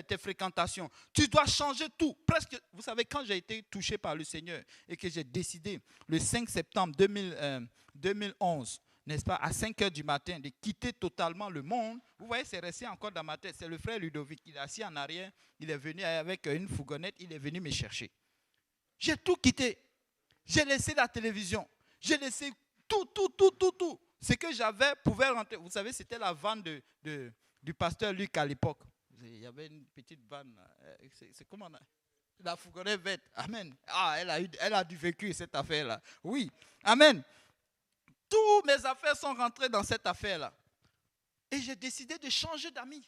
tes fréquentations. Tu dois changer tout. Presque, vous savez, quand j'ai été touché par le Seigneur et que j'ai décidé le 5 septembre 2011, n'est-ce pas, à 5 heures du matin, de quitter totalement le monde, vous voyez, c'est resté encore dans ma tête. C'est le frère Ludovic, il est assis en arrière, il est venu avec une fourgonnette, il est venu me chercher. J'ai tout quitté. J'ai laissé la télévision. J'ai laissé tout. Ce que j'avais pouvait rentrer. Vous savez, c'était la vanne du pasteur Luc à l'époque. Il y avait une petite vanne. C'est comment la fourgonnette verte. Amen. Ah, elle a dû vécu cette affaire-là. Oui. Amen. Toutes mes affaires sont rentrées dans cette affaire-là. Et j'ai décidé de changer d'amis.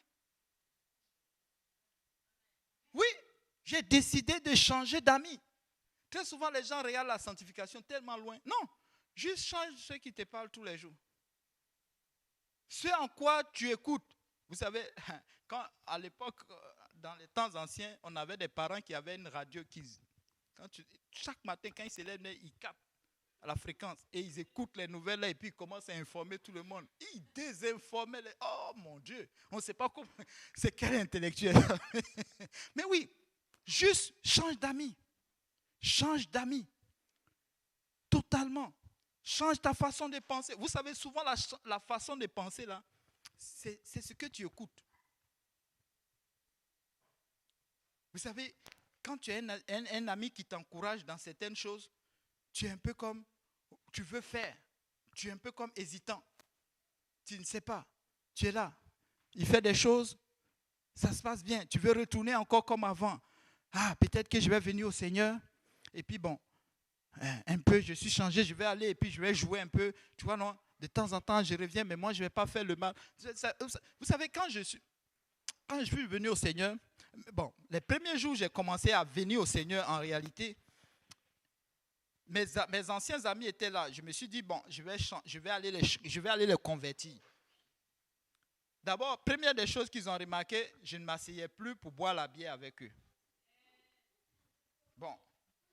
Oui, j'ai décidé de changer d'amis. Très souvent, les gens regardent la sanctification tellement loin. Non, juste change ceux qui te parlent tous les jours. Ce en quoi tu écoutes. Vous savez, quand à l'époque, dans les temps anciens, on avait des parents qui avaient une radio chaque matin, quand ils se lèvent, ils captent. à la fréquence et ils écoutent les nouvelles là, et puis ils commencent à informer tout le monde. Ils désinforment. Oh mon Dieu, on ne sait pas comment. C'est quel intellectuel. Mais oui, juste change d'amis. Change d'amis. Totalement. Change ta façon de penser. Vous savez, souvent la façon de penser là, c'est ce que tu écoutes. Vous savez, quand tu as un ami qui t'encourage dans certaines choses, tu es un peu comme, tu veux faire, tu es un peu comme hésitant. Tu ne sais pas, tu es là. Il fait des choses, ça se passe bien. Tu veux retourner encore comme avant. Ah, peut-être que je vais venir au Seigneur. Et puis bon, un peu, je suis changé, je vais aller et puis je vais jouer un peu. Tu vois, non, de temps en temps, je reviens, mais moi, je ne vais pas faire le mal. Vous savez, quand je suis venu au Seigneur, bon, les premiers jours, j'ai commencé à venir au Seigneur en réalité. Mes anciens amis étaient là. Je me suis dit, bon, je vais aller les convertir. D'abord, première des choses qu'ils ont remarqué, je ne m'asseyais plus pour boire la bière avec eux. Bon,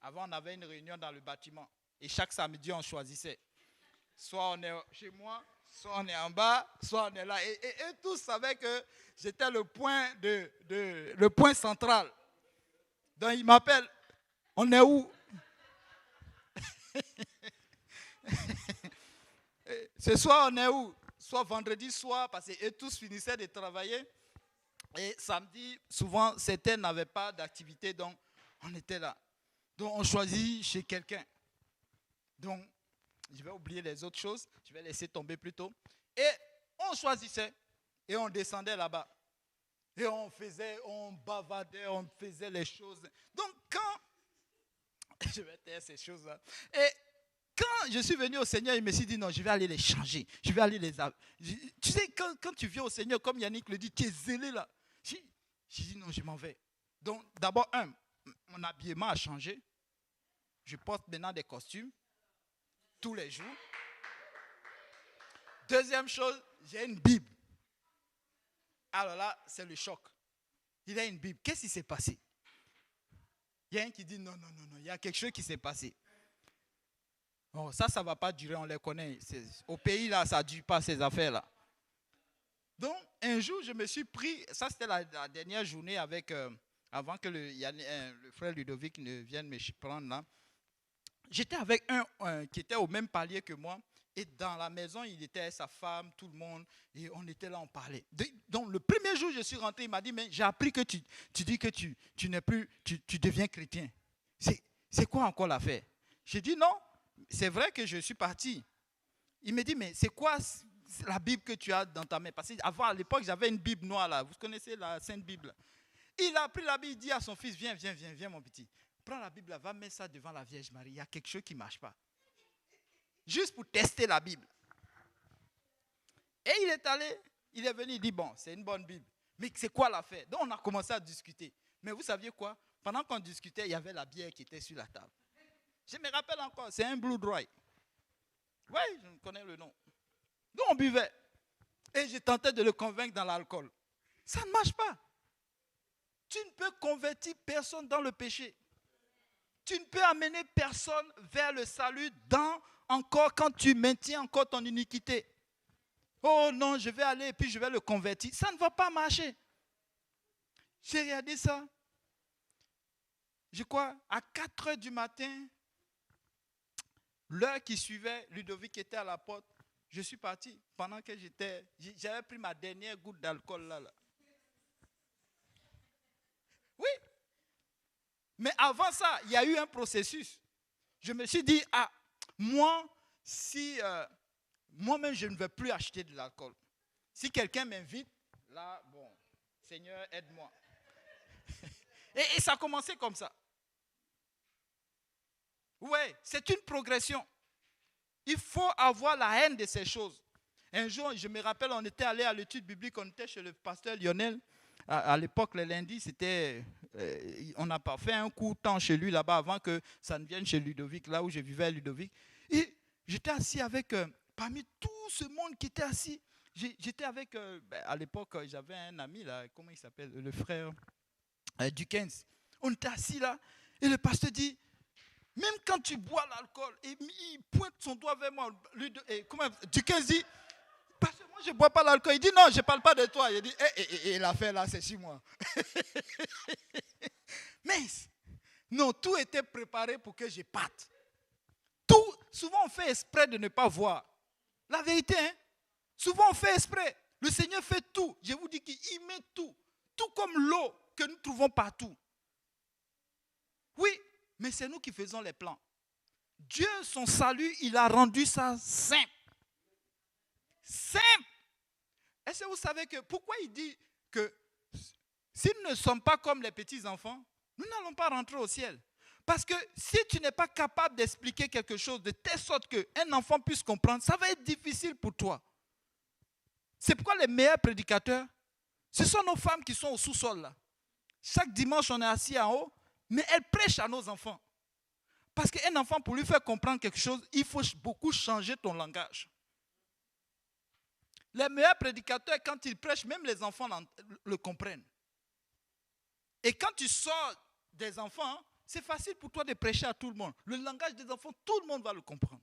avant, on avait une réunion dans le bâtiment. Et chaque samedi, on choisissait. Soit on est chez moi, soit on est en bas, soit on est là. Et eux tous savaient que j'étais le point central. Donc, ils m'appellent. On est où? Ce soir, on est où? Soit vendredi soir, parce qu'eux tous finissaient de travailler. Et samedi, souvent, certains n'avaient pas d'activité, donc on était là. Donc, on choisit chez quelqu'un. Donc, je vais oublier les autres choses. Je vais laisser tomber plus tôt. Et on choisissait. Et on descendait là-bas. Et on bavardait, on faisait les choses. Donc, quand... Je vais taire ces choses-là. Et quand je suis venu au Seigneur, il me suis dit, non, je vais aller les changer. Je vais aller les... Tu sais, quand tu viens au Seigneur, comme Yannick le dit, tu es zélé là. J'ai dit, non, je m'en vais. Donc, d'abord, mon habillement a changé. Je porte maintenant des costumes tous les jours. Deuxième chose, j'ai une Bible. Alors là, c'est le choc. Il a une Bible. Qu'est-ce qui s'est passé? Il y a un qui dit non, il y a quelque chose qui s'est passé. Bon, ça ne va pas durer, on les connaît. Au pays, là, ça ne dure pas ces affaires-là. Donc, un jour, je me suis pris, ça c'était la dernière journée avant que le frère Ludovic ne vienne me prendre là. J'étais avec un qui était au même palier que moi. Et dans la maison, il était avec sa femme, tout le monde. Et on était là, on parlait. Donc, le premier jour, je suis rentré, il m'a dit, mais j'ai appris que tu dis que tu n'es plus, tu deviens chrétien. C'est quoi encore l'affaire? J'ai dit, non, c'est vrai que je suis parti. Il me dit, mais c'est quoi la Bible que tu as dans ta main? Parce qu'avant, à l'époque, j'avais une Bible noire là. Vous connaissez la Sainte Bible? Il a pris la Bible, il dit à son fils, viens mon petit. Prends la Bible, va mettre ça devant la Vierge Marie. Il y a quelque chose qui ne marche pas. Juste pour tester la Bible. Et il est allé, il est venu, il dit, bon, c'est une bonne Bible. Mais c'est quoi l'affaire? Donc on a commencé à discuter. Mais vous saviez quoi? Pendant qu'on discutait, il y avait la bière qui était sur la table. Je me rappelle encore, c'est un Blue Dry. Oui, je connais le nom. Donc on buvait. Et je tentais de le convaincre dans l'alcool. Ça ne marche pas. Tu ne peux convertir personne dans le péché. Tu ne peux amener personne vers le salut encore quand tu maintiens encore ton iniquité. Oh non, je vais aller et puis je vais le convertir. Ça ne va pas marcher. J'ai regardé ça. Je crois, à 4 heures du matin, l'heure qui suivait, Ludovic était à la porte. Je suis parti pendant que j'avais pris ma dernière goutte d'alcool là. Oui. Mais avant ça, il y a eu un processus. Je me suis dit, moi-même, je ne vais plus acheter de l'alcool. Si quelqu'un m'invite, là, bon, Seigneur, aide-moi. Et ça a commencé comme ça. Oui, c'est une progression. Il faut avoir la haine de ces choses. Un jour, je me rappelle, on était allé à l'étude biblique, on était chez le pasteur Lionel. À l'époque, le lundi, on n'a pas fait un coup de temps chez lui là-bas avant que ça ne vienne chez Ludovic, là où je vivais à Ludovic. Et j'étais assis avec, parmi tout ce monde qui était assis, j'étais avec, à l'époque, j'avais un ami là, comment il s'appelle, le frère Dukens. On était assis là, et le pasteur dit, Même quand tu bois l'alcool, et il pointe son doigt vers moi. Dickens dit, parce que moi je ne bois pas l'alcool. Il dit non, je ne parle pas de toi. Il dit, l'affaire là, c'est sur moi. Mais non, tout était préparé pour que je parte. Tout, souvent on fait exprès de ne pas voir. La vérité, hein? Souvent on fait exprès. Le Seigneur fait tout. Je vous dis qu'il met tout. Tout comme l'eau que nous trouvons partout. Oui, mais c'est nous qui faisons les plans. Dieu, son salut, il a rendu ça simple. Simple. Est-ce que vous savez que pourquoi il dit que si nous ne sommes pas comme les petits-enfants, nous n'allons pas rentrer au ciel. Parce que si tu n'es pas capable d'expliquer quelque chose de telle sorte qu'un enfant puisse comprendre, ça va être difficile pour toi. C'est pourquoi les meilleurs prédicateurs, ce sont nos femmes qui sont au sous-sol là. Chaque dimanche, on est assis en haut, mais elles prêchent à nos enfants. Parce qu'un enfant, pour lui faire comprendre quelque chose, il faut beaucoup changer ton langage. Les meilleurs prédicateurs, quand ils prêchent, même les enfants le comprennent. Et quand tu sors des enfants, c'est facile pour toi de prêcher à tout le monde. Le langage des enfants, tout le monde va le comprendre.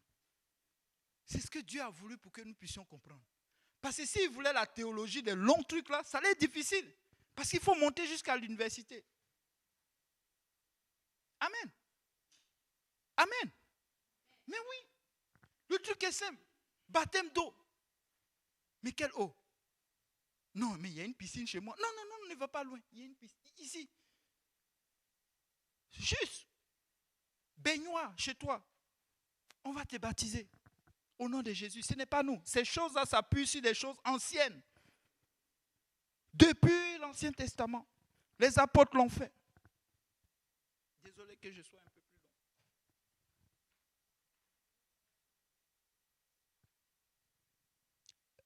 C'est ce que Dieu a voulu pour que nous puissions comprendre. Parce que s'il voulait la théologie, des longs trucs là, ça allait être difficile. Parce qu'il faut monter jusqu'à l'université. Amen. Amen. Mais oui, le truc est simple. Baptême d'eau. Mais quelle eau? Non, mais il y a une piscine chez moi. Non, on ne va pas loin. Il y a une piscine ici. Juste. Baignoire chez toi. On va te baptiser. Au nom de Jésus. Ce n'est pas nous. Ces choses-là s'appuient sur des choses anciennes. Depuis l'Ancien Testament. Les apôtres l'ont fait. Désolé que je sois un peu plus long.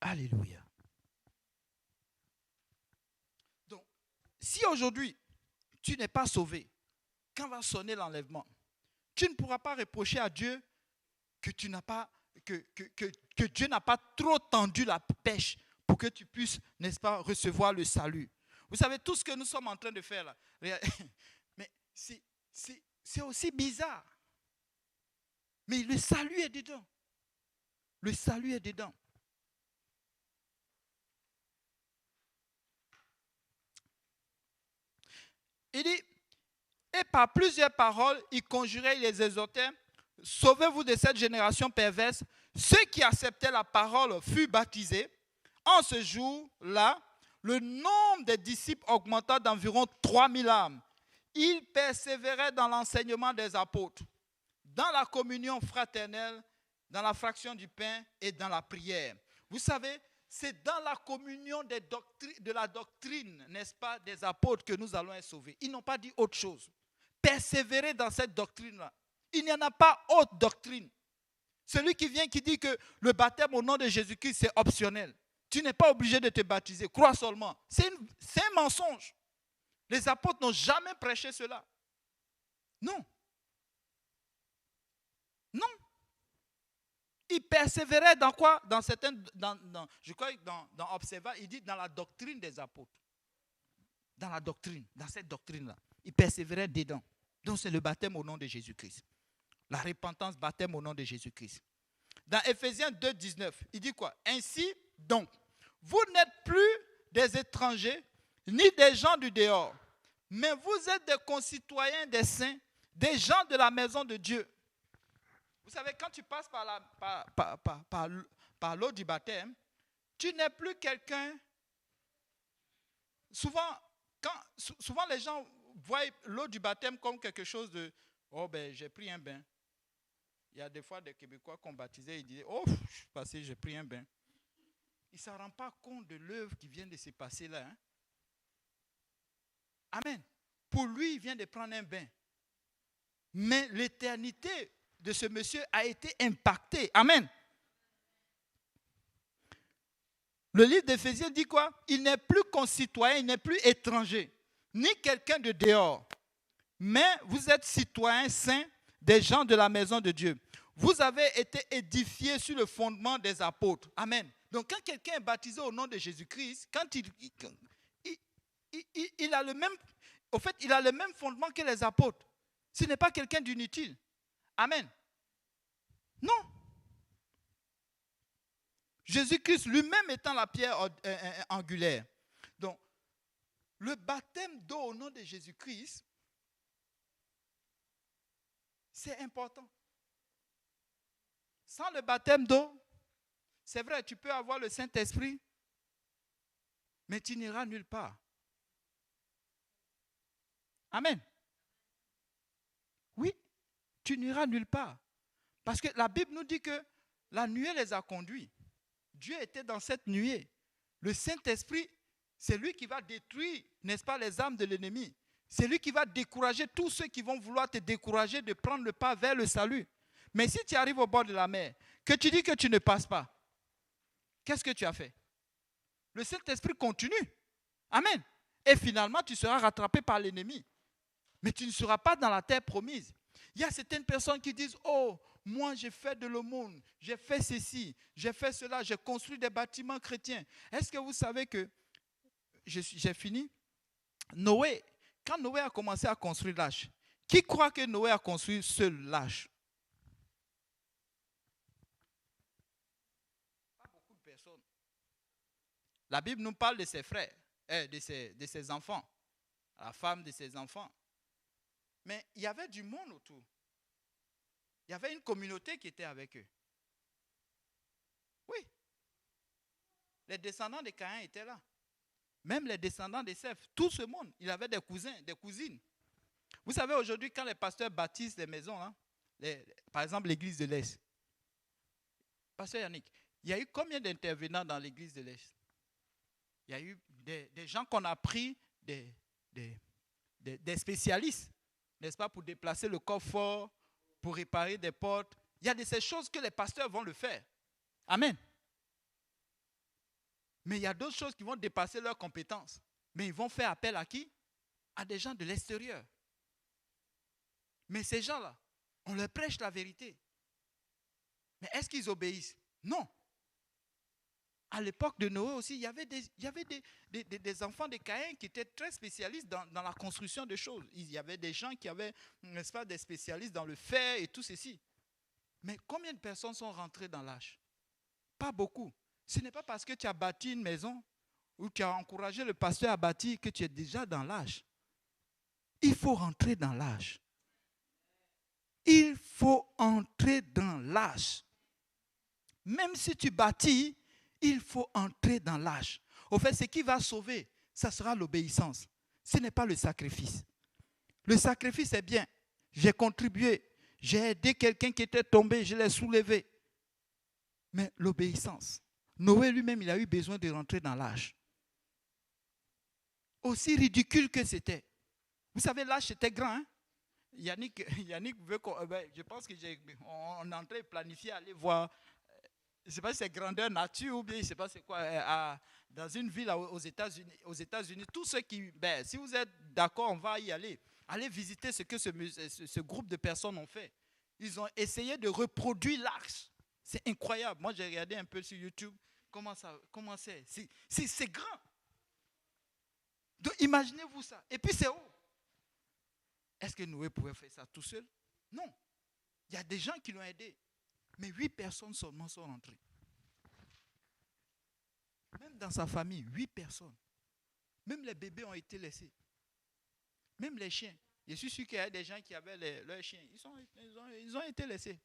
Alléluia. Donc, si aujourd'hui, tu n'es pas sauvé, quand va sonner l'enlèvement, tu ne pourras pas reprocher à Dieu que tu n'as pas, que Dieu n'a pas trop tendu la pêche pour que tu puisses, n'est-ce pas, recevoir le salut. Vous savez, tout ce que nous sommes en train de faire là, mais c'est aussi bizarre. Mais le salut est dedans. Le salut est dedans. Il dit, et par plusieurs paroles, il conjurait, il les exhortait, sauvez-vous de cette génération perverse. Ceux qui acceptaient la parole furent baptisés. En ce jour-là, le nombre des disciples augmenta d'environ 3000 âmes. Ils persévéraient dans l'enseignement des apôtres, dans la communion fraternelle, dans la fraction du pain et dans la prière. Vous savez, c'est dans la communion de la doctrine, n'est-ce pas, des apôtres que nous allons être sauvés. Ils n'ont pas dit autre chose. Persévérer dans cette doctrine-là. Il n'y en a pas autre doctrine. Celui qui vient qui dit que le baptême au nom de Jésus-Christ, c'est optionnel. Tu n'es pas obligé de te baptiser, crois seulement. C'est un mensonge. Les apôtres n'ont jamais prêché cela. Non. Non. Ils persévéraient dans quoi? Je crois que dans Observa, il dit dans la doctrine des apôtres. Dans la doctrine, dans cette doctrine-là. Ils persévéraient dedans. Donc c'est le baptême au nom de Jésus-Christ. La repentance, baptême au nom de Jésus-Christ. Dans Éphésiens 2, 19, il dit quoi? Ainsi donc, vous n'êtes plus des étrangers, ni des gens du dehors, mais vous êtes des concitoyens des saints, des gens de la maison de Dieu. Vous savez, quand tu passes par l'eau du baptême, tu n'es plus quelqu'un. Souvent les gens voient l'eau du baptême comme quelque chose de « Oh, ben, j'ai pris un bain ». Il y a des fois des Québécois qu'on baptisait, ils disaient « Oh, je suis passé, j'ai pris un bain ». Ils ne s'en rendent pas compte de l'œuvre qui vient de se passer là. Hein? Amen. Pour lui, il vient de prendre un bain. Mais l'éternité de ce monsieur a été impactée. Amen. Le livre d'Éphésiens dit quoi? Il n'est plus concitoyen, il n'est plus étranger, ni quelqu'un de dehors. Mais vous êtes citoyens saints, des gens de la maison de Dieu. Vous avez été édifiés sur le fondement des apôtres. Amen. Donc quand quelqu'un est baptisé au nom de Jésus-Christ, quand il a le même fondement que les apôtres. Ce n'est pas quelqu'un d'inutile. Amen. Non. Jésus-Christ lui-même étant la pierre angulaire. Donc, le baptême d'eau au nom de Jésus-Christ, c'est important. Sans le baptême d'eau, c'est vrai, tu peux avoir le Saint-Esprit, mais tu n'iras nulle part. Amen. Oui, tu n'iras nulle part. Parce que la Bible nous dit que la nuée les a conduits. Dieu était dans cette nuée. Le Saint-Esprit, c'est lui qui va détruire, n'est-ce pas, les âmes de l'ennemi. C'est lui qui va décourager tous ceux qui vont vouloir te décourager de prendre le pas vers le salut. Mais si tu arrives au bord de la mer, que tu dis que tu ne passes pas, qu'est-ce que tu as fait? Le Saint-Esprit continue. Amen. Et finalement, tu seras rattrapé par l'ennemi. Mais tu ne seras pas dans la terre promise. Il y a certaines personnes qui disent, oh, moi j'ai fait de l'aumône, j'ai fait ceci, j'ai fait cela, j'ai construit des bâtiments chrétiens. Est-ce que vous savez que, j'ai fini, Noé, quand Noé a commencé à construire l'arche, qui croit que Noé a construit seul l'arche? Pas beaucoup de personnes. La Bible nous parle de ses frères, de ses enfants, la femme de ses enfants. Mais il y avait du monde autour. Il y avait une communauté qui était avec eux. Oui. Les descendants de Caïn étaient là. Même les descendants de Seth, tout ce monde. Il avait des cousins, des cousines. Vous savez, aujourd'hui, quand les pasteurs bâtissent des maisons, hein, par exemple l'église de l'Est, Pasteur Yannick, il y a eu combien d'intervenants dans l'église de l'Est? Il y a eu des gens qu'on a pris, des spécialistes, n'est-ce pas, pour déplacer le coffre-fort, pour réparer des portes. Il y a de ces choses que les pasteurs vont le faire. Amen. Mais il y a d'autres choses qui vont dépasser leurs compétences. Mais ils vont faire appel à qui? À des gens de l'extérieur. Mais ces gens-là, on leur prêche la vérité. Mais est-ce qu'ils obéissent? Non. À l'époque de Noé aussi, il y avait des enfants de Caïn qui étaient très spécialistes dans la construction de choses. Il y avait des gens qui avaient, n'est-ce pas, des spécialistes dans le fer et tout ceci. Mais combien de personnes sont rentrées dans l'arche? Pas beaucoup. Ce n'est pas parce que tu as bâti une maison ou tu as encouragé le pasteur à bâtir que tu es déjà dans l'arche. Il faut rentrer dans l'arche. Il faut entrer dans l'arche. Même si tu bâtis, il faut entrer dans l'arche. Au fait, ce qui va sauver, ça sera l'obéissance. Ce n'est pas le sacrifice. Le sacrifice est bien. J'ai contribué. J'ai aidé quelqu'un qui était tombé. Je l'ai soulevé. Mais l'obéissance. Noé lui-même, il a eu besoin de rentrer dans l'arche. Aussi ridicule que c'était. Vous savez, l'arche était grand. Hein? Yannick veut qu'on... je pense qu'on est en train de planifier aller voir... Je ne sais pas si c'est grandeur nature ou bien je ne sais pas c'est quoi, dans une ville aux États-Unis, tous ceux qui, si vous êtes d'accord, on va y aller. Allez visiter ce que ce groupe de personnes ont fait. Ils ont essayé de reproduire l'arche. C'est incroyable. Moi, j'ai regardé un peu sur YouTube. Comment c'est? C'est grand. Donc, imaginez-vous ça. Et puis, c'est haut. Est-ce que Noé pouvait faire ça tout seul? Non. Il y a des gens qui l'ont aidé. Mais 8 personnes seulement sont rentrées. Même dans sa famille, 8 personnes. Même les bébés ont été laissés. Même les chiens. Je suis sûr qu'il y a des gens qui avaient leurs chiens. Ils ont été laissés.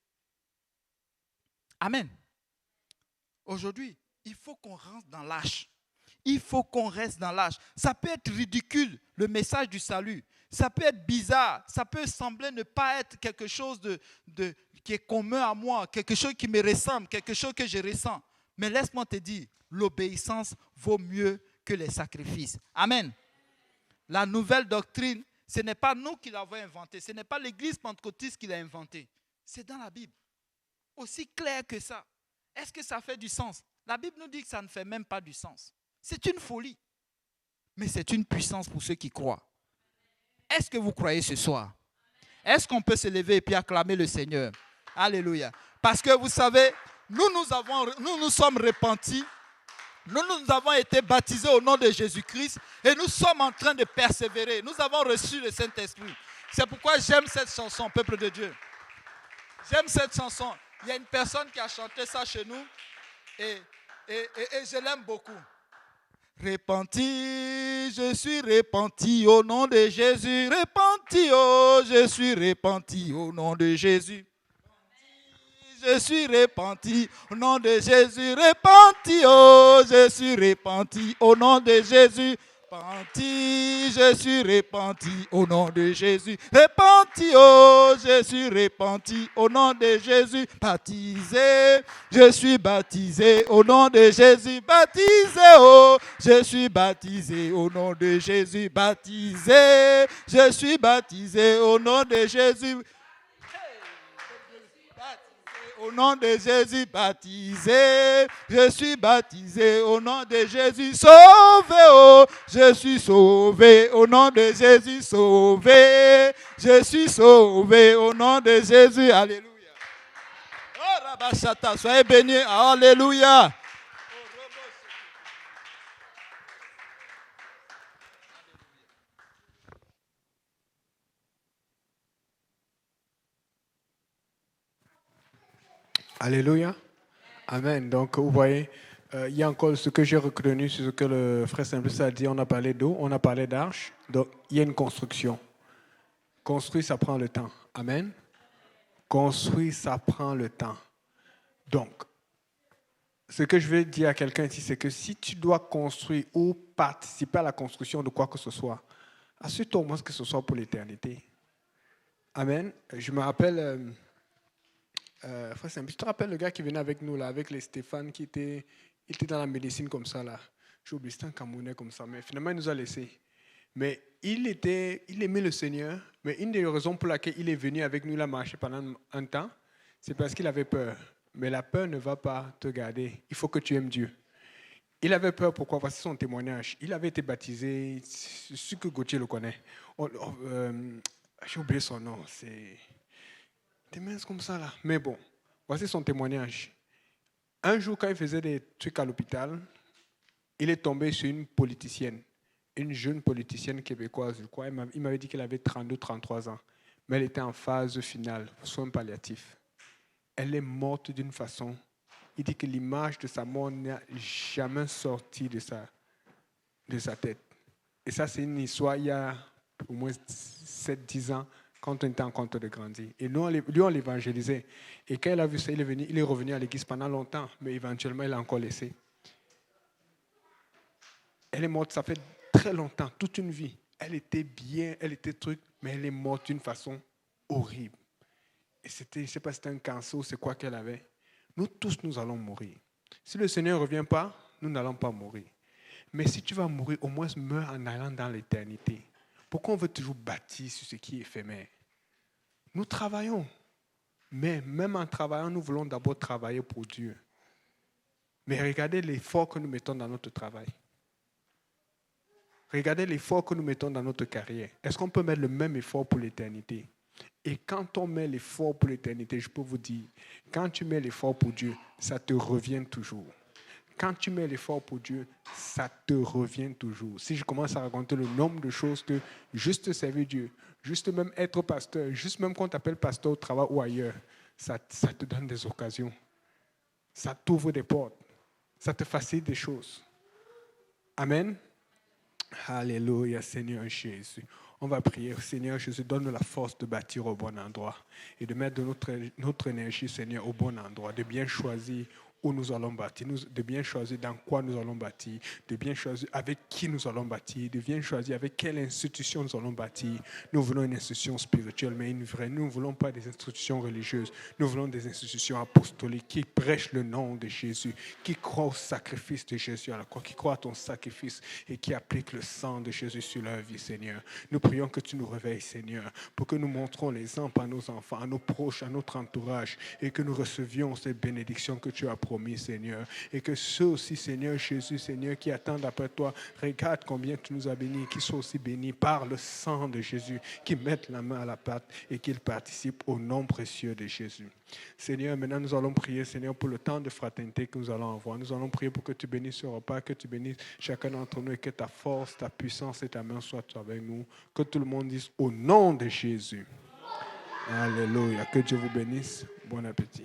Amen. Aujourd'hui, il faut qu'on rentre dans l'arche. Il faut qu'on reste dans l'arche. Ça peut être ridicule, le message du salut. Ça peut être bizarre. Ça peut sembler ne pas être quelque chose qui est commun à moi, quelque chose qui me ressemble, quelque chose que je ressens. Mais laisse-moi te dire, l'obéissance vaut mieux que les sacrifices. Amen. La nouvelle doctrine, ce n'est pas nous qui l'avons inventée. Ce n'est pas l'église pentecôtiste qui l'a inventée. C'est dans la Bible. Aussi clair que ça. Est-ce que ça fait du sens? La Bible nous dit que ça ne fait même pas du sens. C'est une folie. Mais c'est une puissance pour ceux qui croient. Est-ce que vous croyez ce soir? Est-ce qu'on peut se lever et puis acclamer le Seigneur? Alléluia. Parce que vous savez, nous nous sommes repentis. Nous avons été baptisés au nom de Jésus-Christ et nous sommes en train de persévérer. Nous avons reçu le Saint-Esprit. C'est pourquoi j'aime cette chanson, peuple de Dieu. J'aime cette chanson. Il y a une personne qui a chanté ça chez nous et je l'aime beaucoup. Repenti, je suis repenti au nom de Jésus. Repenti, oh, je suis repenti au nom de Jésus. Je suis repenti au nom de Jésus. Repenti, oh, je suis repenti au nom de Jésus. Repenti, je suis repenti au nom de Jésus. Repenti, oh, je suis repenti au nom de Jésus. Baptisé, je suis baptisé au nom de Jésus. Baptisé, oh, je suis baptisé au nom de Jésus. Baptisé, je suis baptisé au nom de Jésus. Au nom de Jésus, baptisé, je suis baptisé au nom de Jésus, sauvé, oh, je suis sauvé au nom de Jésus, sauvé, je suis sauvé au nom de Jésus, alléluia. Oh, Rabashata, soyez bénis, alléluia. Alléluia. Amen. Donc, vous voyez, il y a encore ce que j'ai retenu, c'est ce que le frère Simplice a dit. On a parlé d'eau, on a parlé d'arche. Donc, il y a une construction. Construire, ça prend le temps. Amen. Construire, ça prend le temps. Donc, ce que je veux dire à quelqu'un ici, c'est que si tu dois construire ou participer à la construction de quoi que ce soit, assure-toi au moins que ce soit pour l'éternité. Amen. Je me rappelle... frère Simple, je te rappelle le gars qui venait avec nous, là, avec les Stéphane, il était dans la médecine comme ça, là. J'ai oublié, c'était un Camerounais comme ça, mais finalement, il nous a laissés. Mais il aimait le Seigneur, mais une des raisons pour laquelle il est venu avec nous, il a marché pendant un temps, c'est parce qu'il avait peur. Mais la peur ne va pas te garder. Il faut que tu aimes Dieu. Il avait peur, pourquoi? Voici son témoignage. Il avait été baptisé, je suis que Gauthier le connaît. J'ai oublié son nom, c'est... Des minces comme ça, là. Mais bon, voici son témoignage. Un jour, quand il faisait des trucs à l'hôpital, il est tombé sur une politicienne, une jeune politicienne québécoise, je crois. Il m'avait dit qu'elle avait 32-33 ans, mais elle était en phase finale, soins palliatifs. Elle est morte d'une façon. Il dit que l'image de sa mort n'a jamais sorti de sa tête. Et ça, c'est une histoire, il y a au moins 7-10 ans, quand on était en compte de grandir. Et nous, lui, on l'évangélisait. Et quand il a vu ça, il est revenu à l'église pendant longtemps, mais éventuellement, il a encore laissé. Elle est morte, ça fait très longtemps, toute une vie. Elle était bien, elle était truc, mais elle est morte d'une façon horrible. Et c'était, je ne sais pas si c'était un cancer ou c'est quoi qu'elle avait. Nous tous, nous allons mourir. Si le Seigneur ne revient pas, nous n'allons pas mourir. Mais si tu vas mourir, au moins meurs en allant dans l'éternité. Pourquoi on veut toujours bâtir sur ce qui est éphémère? Nous travaillons. Mais même en travaillant, nous voulons d'abord travailler pour Dieu. Mais regardez l'effort que nous mettons dans notre travail. Regardez l'effort que nous mettons dans notre carrière. Est-ce qu'on peut mettre le même effort pour l'éternité? Et quand on met l'effort pour l'éternité, je peux vous dire, quand tu mets l'effort pour Dieu, ça te revient toujours. Quand tu mets l'effort pour Dieu, ça te revient toujours. Si je commence à raconter le nombre de choses que juste servir Dieu, juste même être pasteur, juste même qu'on t'appelle pasteur au travail ou ailleurs, ça te donne des occasions. Ça t'ouvre des portes. Ça te facilite des choses. Amen. Alléluia, Seigneur Jésus. On va prier. Seigneur Jésus, donne-nous la force de bâtir au bon endroit et de mettre notre énergie, Seigneur, au bon endroit, de bien choisir où nous allons bâtir, de bien choisir dans quoi nous allons bâtir, de bien choisir avec qui nous allons bâtir, de bien choisir avec quelle institution nous allons bâtir. Nous voulons une institution spirituelle, mais une vraie. Nous ne voulons pas des institutions religieuses. Nous voulons des institutions apostoliques qui prêchent le nom de Jésus, qui croient au sacrifice de Jésus à la croix, qui croient à ton sacrifice et qui appliquent le sang de Jésus sur leur vie, Seigneur. Nous prions que tu nous réveilles, Seigneur, pour que nous montrons l'exemple à nos enfants, à nos proches, à notre entourage, et que nous recevions ces bénédictions que tu as promis, Seigneur. Et que ceux aussi, Seigneur Jésus, Seigneur, qui attendent après toi, regarde combien tu nous as bénis, qu'ils soient aussi bénis par le sang de Jésus, qui mettent la main à la pâte et qu'ils participent au nom précieux de Jésus. Seigneur, maintenant nous allons prier, Seigneur, pour le temps de fraternité que nous allons avoir. Nous allons prier pour que tu bénisses ce repas, que tu bénisses chacun d'entre nous et que ta force, ta puissance et ta main soient avec nous. Que tout le monde dise au nom de Jésus. Alléluia. Que Dieu vous bénisse. Bon appétit.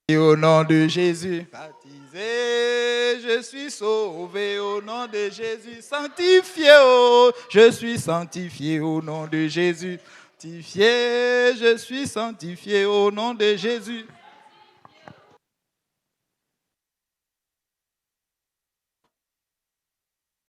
Et au nom de Jésus, baptisé, je suis sauvé au nom de Jésus, sanctifié, oh, je suis sanctifié au nom de Jésus, sanctifié, je suis sanctifié au nom de Jésus,